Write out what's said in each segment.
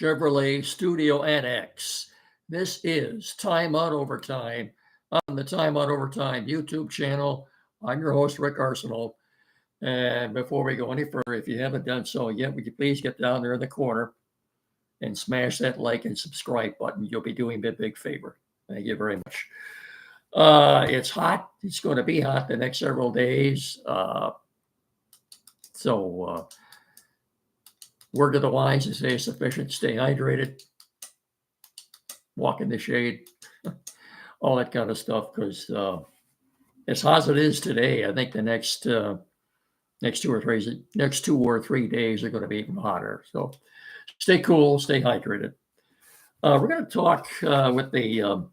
Chevrolet Studio NX. This is Time Out Overtime on the Time Out Overtime YouTube channel. I'm your host, Rick Arsenal. And before we go any further, if you haven't done so yet, would you please get down there in the corner and smash that like and subscribe button? You'll be doing me a big favor. Thank you very much. It's hot. It's going to be hot the next several days. So word to the wise is stay sufficient, stay hydrated, walk in the shade, all that kind of stuff. Because as hot as it is today, I think the next 2 or 3 days are going to be even hotter. So stay cool, stay hydrated. We're going to talk with the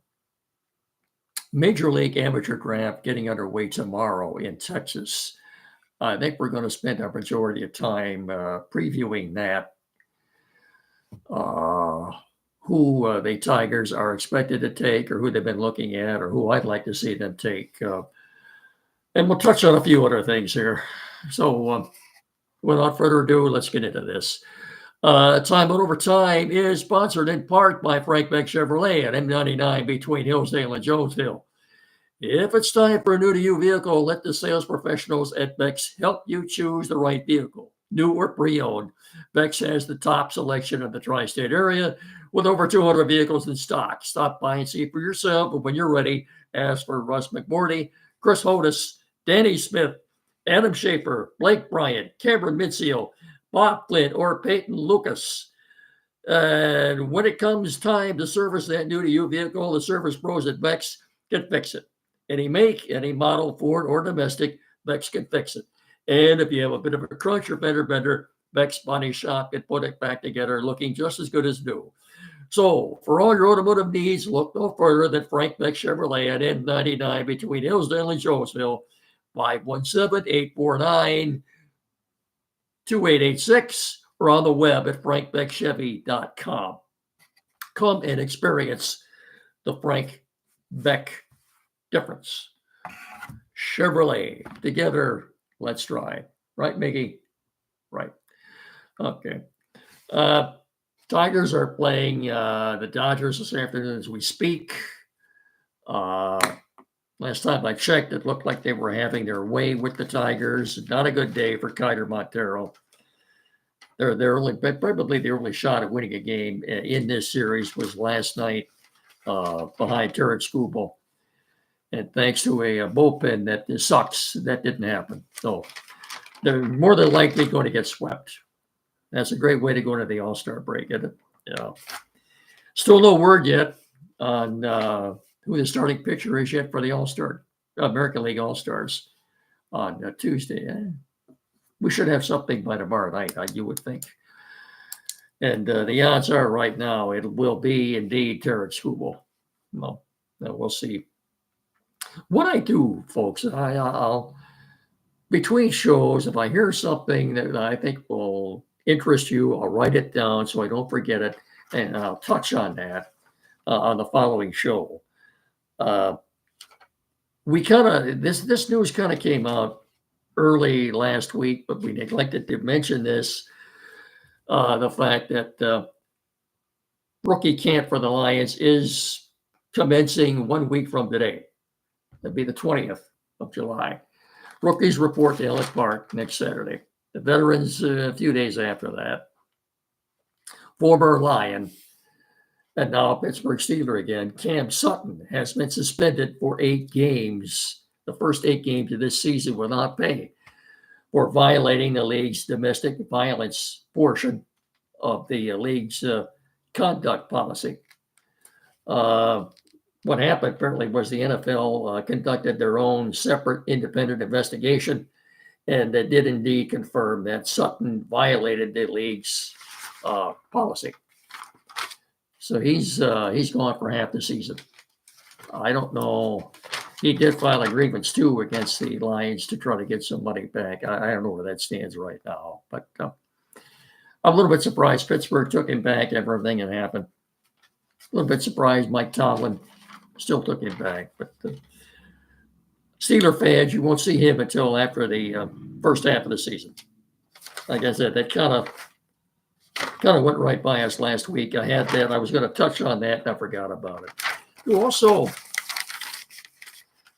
Major League Amateur Draft getting underway tomorrow in Texas. I think we're going to spend a majority of time previewing that, who the Tigers are expected to take, or who they've been looking at, or who I'd like to see them take. And we'll touch on a few other things here. So without further ado, let's get into this. Time Out Overtime is sponsored in part by Frank Beck Chevrolet at M99 between Hillsdale and Jonesville. If it's time for a new-to-you vehicle, let the sales professionals at Beck's help you choose the right vehicle, new or pre-owned. Beck's has the top selection in the tri-state area with over 200 vehicles in stock. Stop by and see for yourself, but when you're ready, ask for Russ McMorty, Chris Hodis, Danny Smith, Adam Schaefer, Blake Bryant, Cameron Minseal, Bob Flint, or Peyton Lucas. And when it comes time to service that new-to-you vehicle, the service pros at Beck's can fix it. Any make, any model, Ford or domestic, Beck's can fix it. And if you have a bit of a crunch or fender bender, Beck's Body Shop can put it back together looking just as good as new. So for all your automotive needs, look no further than Frank Beck Chevrolet at N99 between Hillsdale and Jonesville, 517-849-2886, or on the web at frankbeckchevy.com. Come and experience the Frank Beck difference. Chevrolet, together, let's drive. Right, Mickey? Right. Okay. Tigers are playing the Dodgers this afternoon as we speak. Last time I checked, it looked like they were having their way with the Tigers. Not a good day for Kiter Montero. Probably the only shot at winning a game in this series was last night behind Terrence Skubal. And thanks to a bullpen that sucks, that didn't happen. So they're more than likely going to get swept. That's a great way to go into the All-Star break, isn't it? Yeah. Still no word yet on who the starting pitcher is yet for the All-Star, American League All-Stars on Tuesday. We should have something by tomorrow night, you would think. And the odds are right now it will be indeed Terrence Skubal. Well, we'll see. What I do, folks, I'll between shows, if I hear something that I think will interest you, I'll write it down so I don't forget it, and I'll touch on that on the following show. We this news kind of came out early last week, but we neglected to mention this, the fact that rookie camp for the Lions is commencing 1 week from today. That'd be the 20th of July. Rookies report to Ellis Park next Saturday. The veterans a few days after that. Former Lion and now Pittsburgh Steeler again, Cam Sutton has been suspended for 8 games, the first 8 games of this season without pay, for violating the league's domestic violence portion of the league's conduct policy. What happened apparently was the NFL conducted their own separate independent investigation, and that did indeed confirm that Sutton violated the league's policy. So he's gone for half the season. I don't know. He did file a grievance too against the Lions to try to get some money back. I don't know where that stands right now, but I'm a little bit surprised Pittsburgh took him back after everything had happened. A little bit surprised Mike Tomlin still took him back, but Steeler fans, you won't see him until after the first half of the season. Like I said, that kind of kind of went right by us last week. I had that. I was going to touch on that, and I forgot about it. You also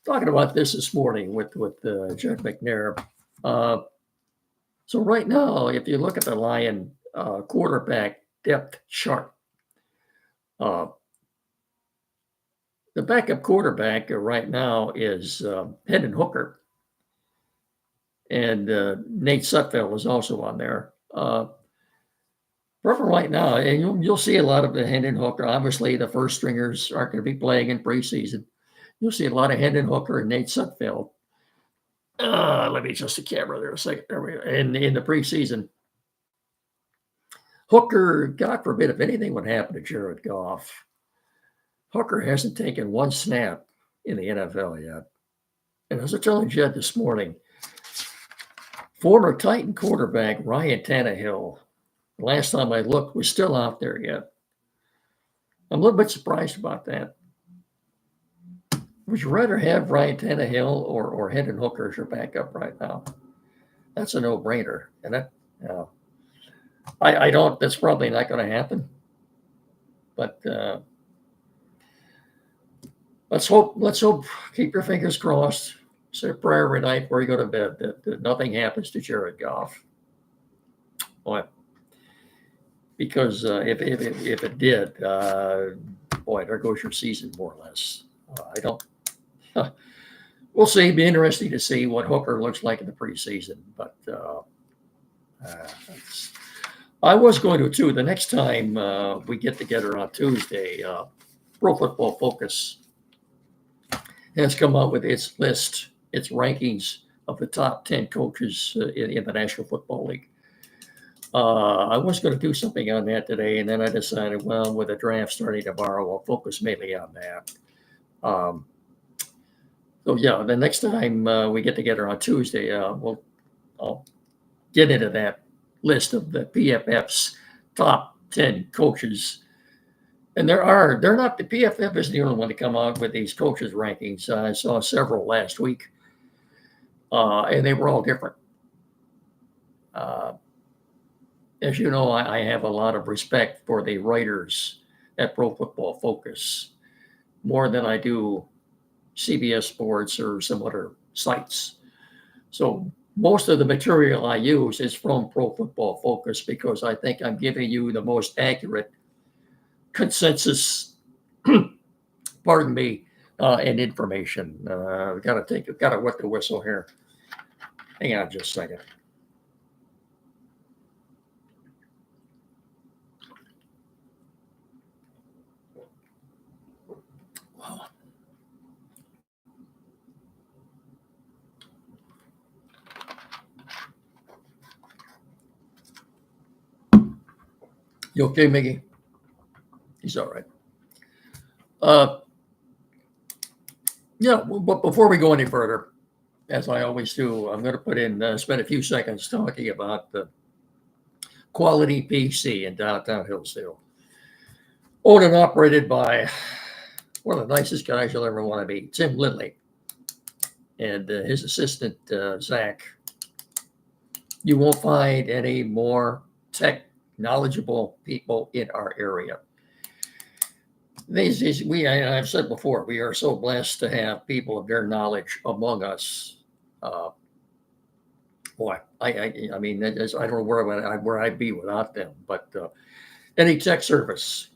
talking about this morning with Jeff McNair. So right now, if you look at the Lion quarterback depth chart, uh, the backup quarterback right now is Hendon Hooker, and Nate Sudfeld is also on there. For right now, and you'll see a lot of the Hendon Hooker. Obviously, the first stringers aren't going to be playing in preseason. You'll see a lot of Hendon Hooker and Nate Sudfeld. Let me adjust the camera there a second. There we go. In the preseason, Hooker, God forbid, if anything would happen to Jared Goff, Hooker hasn't taken one snap in the NFL yet. And as I was telling Jed this morning, former Titan quarterback Ryan Tannehill, last time I looked, was still out there yet. I'm a little bit surprised about that. Would you rather have Ryan Tannehill or Hendon Hooker as your backup right now? That's a no-brainer. And that, I don't. That's probably not going to happen. But let's hope. Keep your fingers crossed. Say a prayer every night before you go to bed that nothing happens to Jared Goff. Boy, because if it did, boy, there goes your season more or less. I don't. We'll see. It'd be interesting to see what Hooker looks like in the preseason. But I was going to too. The next time we get together on Tuesday, Pro Football Focus has come out with its list, its rankings of the top 10 coaches in the National Football League. I was going to do something on that today, and then I decided, well, with the draft starting tomorrow, I'll focus mainly on that. So yeah, the next time we get together on Tuesday, I'll get into that list of the PFF's top 10 coaches. And the PFF isn't the only one to come out with these coaches rankings. I saw several last week, and they were all different. As you know, I have a lot of respect for the writers at Pro Football Focus, more than I do CBS Sports or some other sites. So most of the material I use is from Pro Football Focus because I think I'm giving you the most accurate consensus, pardon me, and information. Got to wet the whistle here. Hang on just a second. Wow. You okay, Miggy? He's all right. Yeah, but before we go any further, as I always do, I'm going to spend a few seconds talking about the Quality PC in downtown Hillsdale. Owned and operated by one of the nicest guys you'll ever want to meet, Tim Lindley, and his assistant, Zach. You won't find any more tech knowledgeable people in our area. I've said before, we are so blessed to have people of their knowledge among us. Boy, I mean, I don't know where I'd be without them. But any tech service,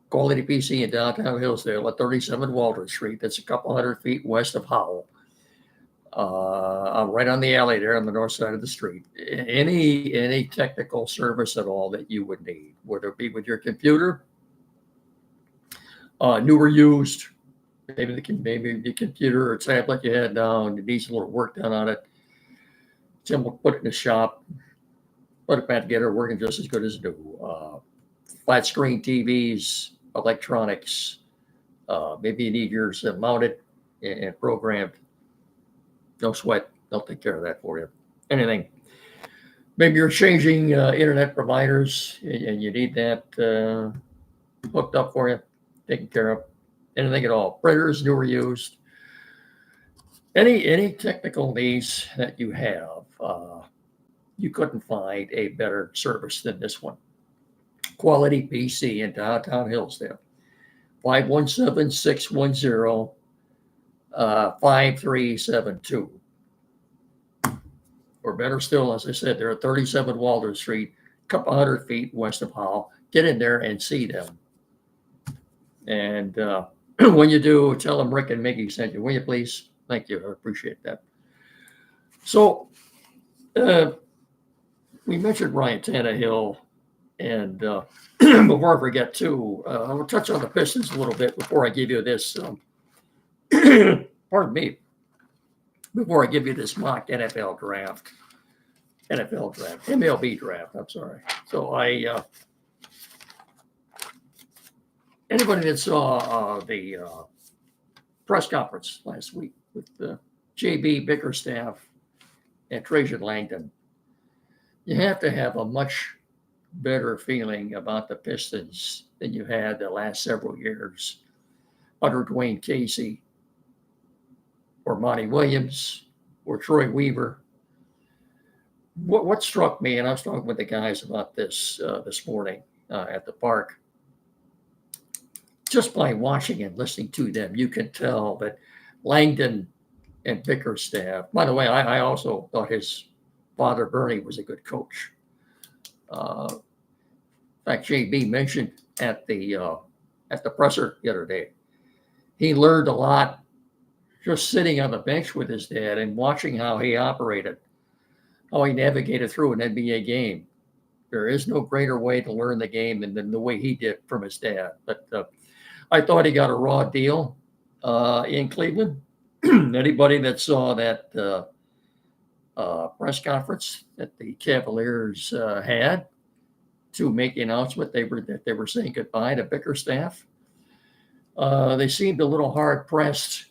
Quality PC in downtown Hillsdale at 37 Waldron Street. That's a couple hundred feet west of Howell. Right on the alley there on the north side of the street. Any technical service at all that you would need, whether it be with your computer, new or used, maybe the computer or tablet you had down, it needs a little work done on it. Tim will put it in the shop, put it back together, working just as good as new. Flat screen TVs, electronics. Maybe you need yours mounted and programmed. No sweat. They'll take care of that for you. Anything. Maybe you're changing internet providers and you need that hooked up for you, taken care of. Anything at all. Printers, new or used. Any technical needs that you have, you couldn't find a better service than this one. Quality PC in downtown Hillsdale. 517-610-5372. Or better still, as I said, they're at 37 Walter Street, a couple hundred feet west of Howell. Get in there and see them. And when you do, tell them Rick and Mickey sent you. Will you please? Thank you. I appreciate that. So we mentioned Ryan Tannehill. And before I forget, too, I will touch on the Pistons a little bit before I give you this. Pardon me. Before I give you this mock MLB draft. I'm sorry. So anybody that saw the press conference last week with JB Bickerstaff and Trajan Langdon, you have to have a much better feeling about the Pistons than you had the last several years under Dwayne Casey or Monty Williams or Troy Weaver. What struck me, and I was talking with the guys about this this morning at the park, just by watching and listening to them, you can tell that Langdon and Bickerstaff, by the way, I also thought his father, Bernie, was a good coach. In fact, JB mentioned at the presser the other day, he learned a lot just sitting on the bench with his dad and watching how he operated, how he navigated through an NBA game. There is no greater way to learn the game than the way he did from his dad. But I thought he got a raw deal in Cleveland. Anybody that saw that press conference that the Cavaliers had to make the announcement that they were saying goodbye to Bickerstaff, they seemed a little hard pressed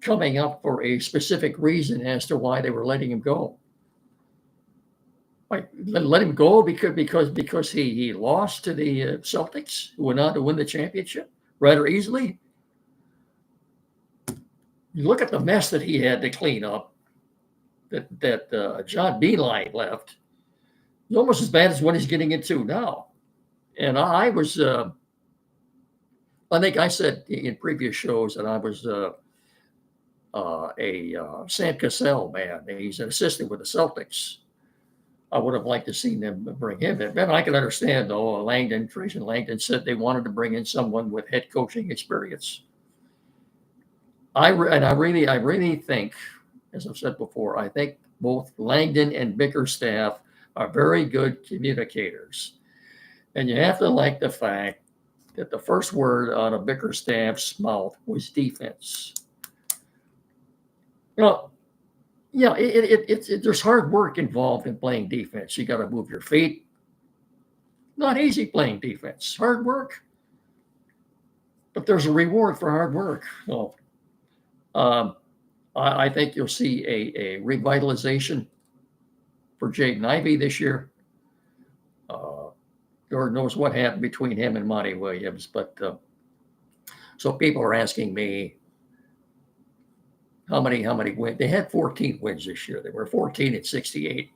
coming up for a specific reason as to why they were letting him go. Like, let him go because he lost to the Celtics, who went on to win the championship rather easily. You look at the mess that he had to clean up, that John Beeline left. It's almost as bad as what he's getting into now. And I was, I think I said in previous shows that I was a Sam Cassell man. He's an assistant with the Celtics. I would have liked to see them bring him in. And I can understand, though, Trajan Langdon said they wanted to bring in someone with head coaching experience. I really think, as I've said before, I think both Langdon and Bickerstaff are very good communicators. And you have to like the fact that the first word out of Bickerstaff's mouth was defense. There's hard work involved in playing defense. You got to move your feet. Not easy playing defense. Hard work. But there's a reward for hard work. So, I think you'll see a revitalization for Jaden Ivey this year. Lord knows what happened between him and Monty Williams. But so people are asking me, how many wins? They had 14 wins this year. They were 14 at 68.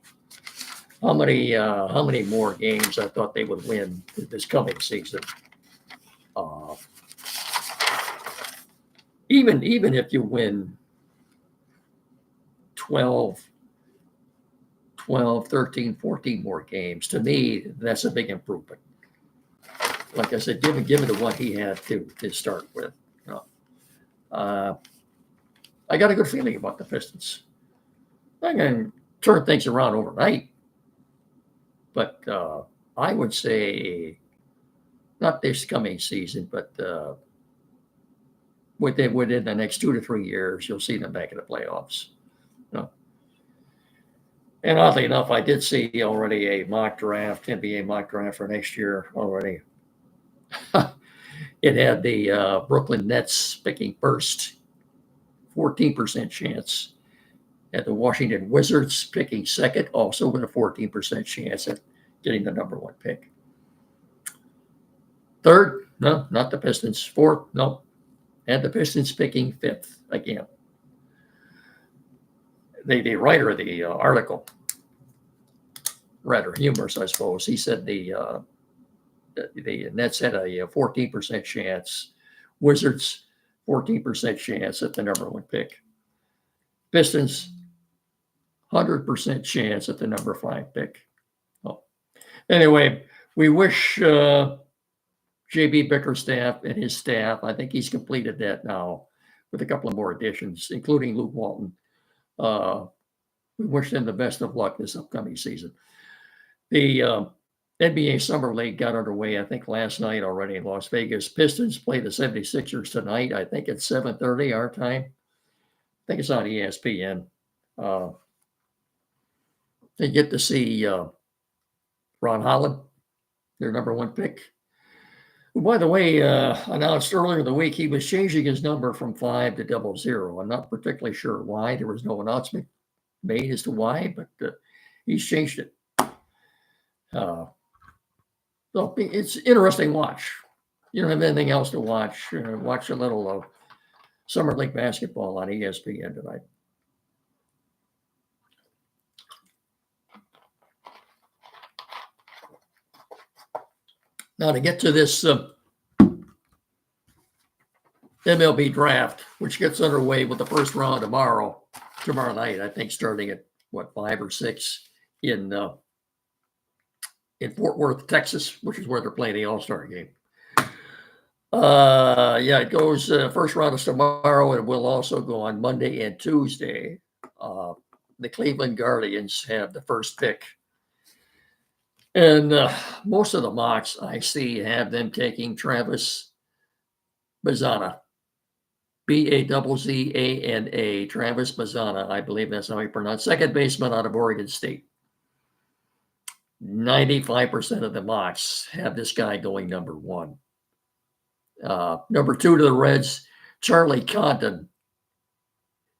How many more games I thought they would win this coming season? Even if you win 12, 13, 14 more games, to me, that's a big improvement. Like I said, given to what he had to start with. I got a good feeling about the Pistons. I can turn things around overnight. But I would say not this coming season, but within the next 2 to 3 years, you'll see them back in the playoffs. And oddly enough, I did see already a mock draft, NBA mock draft for next year already. It had the Brooklyn Nets picking first, 14% chance. Had the Washington Wizards picking second, also with a 14% chance at getting the number one pick. Third, no, not the Pistons. Fourth, no. And the Pistons picking fifth again. The writer of the article, rather humorous, I suppose, he said the the Nets had a 14% chance. Wizards, 14% chance at the number 1 pick. Pistons, 100% chance at the number 5 pick. Oh. Anyway, we wish J.B. Bickerstaff and his staff, I think he's completed that now with a couple of more additions, including Luke Walton. We wish them the best of luck this upcoming season. The NBA Summer League got underway, I think, last night already in Las Vegas. Pistons play the 76ers tonight. I think it's 7:30 our time. I think it's on ESPN. They get to see Ron Holland, their number 1 pick. By the way, announced earlier in the week, he was changing his number from 5 to 00. I'm not particularly sure why. There was no announcement made as to why, but he's changed it. So it's interesting watch. You don't have anything else to watch. Watch a little Summer League basketball on ESPN tonight. Now to get to this MLB draft, which gets underway with the first round tomorrow night, I think starting at 5 or 6 in Fort Worth, Texas, which is where they're playing the All-Star game. It goes first round is tomorrow, and will also go on Monday and Tuesday. The Cleveland Guardians have the first pick. And most of the mocks I see have them taking Travis Bazzana, Bazzana, Travis Bazzana, I believe that's how you pronounce, second baseman out of Oregon State. 95% of the mocks have this guy going number 1. Number 2 to the Reds, Charlie Condon,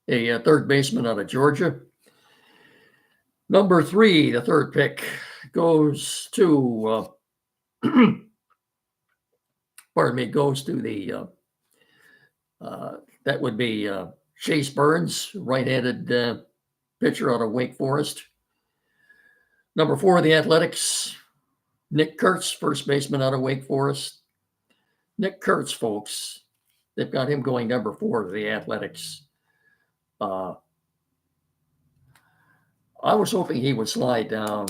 a third baseman out of Georgia. Number 3, the third pick, goes to goes to the that would be Chase Burns, right-handed pitcher out of Wake Forest. Number 4, the Athletics, Nick Kurtz, first baseman out of Wake Forest. Nick Kurtz, folks, they've got him going number 4 to the Athletics. I was hoping he would slide down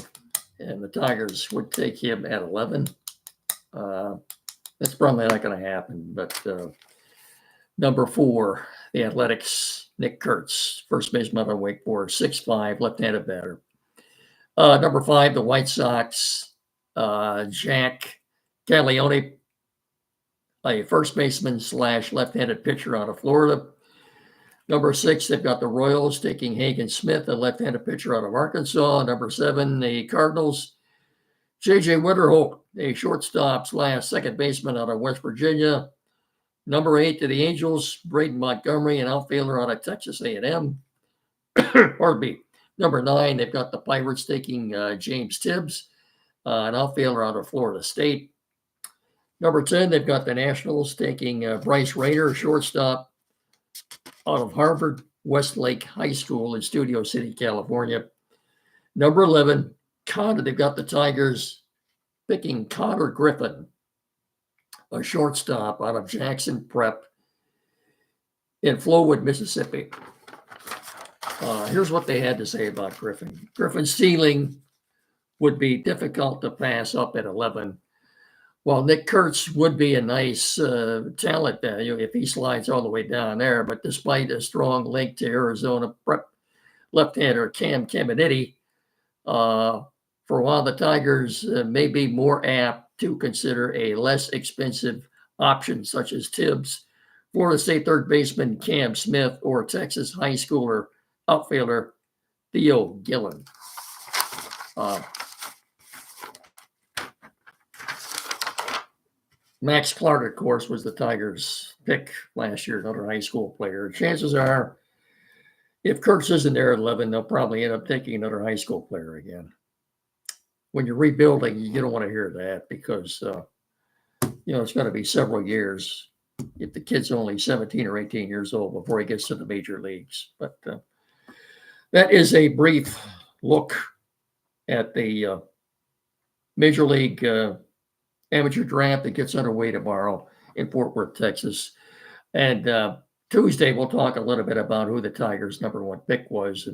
and the Tigers would take him at 11. That's probably not going to happen, but number 4, the Athletics, Nick Kurtz, first baseman out of Wake Forest, 6'5", left-handed batter. Number 5, the White Sox, Jack Caglione, a first baseman / left-handed pitcher out of Florida. Number 6, they've got the Royals taking Hagen Smith, a left-handed pitcher out of Arkansas. Number 7, the Cardinals, J.J. Winterholt, a shortstop / second baseman out of West Virginia. Number 8 to the Angels, Braden Montgomery, an outfielder out of Texas A&M. Pardon me. Number 9, they've got the Pirates taking James Tibbs, an outfielder out of Florida State. Number 10, they've got the Nationals taking Bryce Rayner, shortstop out of Harvard Westlake High School in Studio City, California. Number 11, they've got the Tigers picking Connor Griffin, a shortstop out of Jackson Prep in Flowood, Mississippi. Here's what they had to say about Griffin. Griffin's ceiling would be difficult to pass up at 11, while Nick Kurtz would be a nice talent value if he slides all the way down there. But despite a strong link to Arizona Prep left-hander Cam Caminiti, for a while the Tigers may be more apt to consider a less expensive option such as Tibbs, Florida State third baseman Cam Smith, or Texas high schooler outfielder Theo Gillen. Max Clark, of course, was the Tigers' pick last year, another high school player. Chances are, if Kurtz isn't there at 11, they'll probably end up taking another high school player again. When you're rebuilding, you don't want to hear that because, it's going to be several years if the kid's only 17 or 18 years old before he gets to the major leagues. But that is a brief look at the Major League amateur draft that gets underway tomorrow in Fort Worth, Texas. And Tuesday, we'll talk a little bit about who the Tigers' number one pick was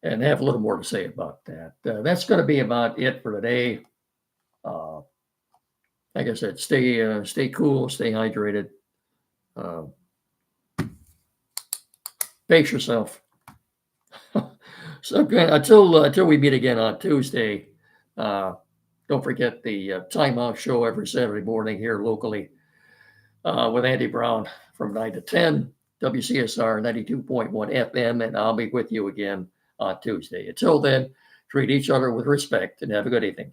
and have a little more to say about that. That's going to be about it for today. Uh, like I said, stay cool, stay hydrated, uh, pace yourself. So until we meet again on Tuesday, don't forget the Time Out show every Saturday morning here locally with Andy Brown from 9 to 10, WCSR 92.1 FM, and I'll be with you again on Tuesday. Until then, treat each other with respect and have a good evening.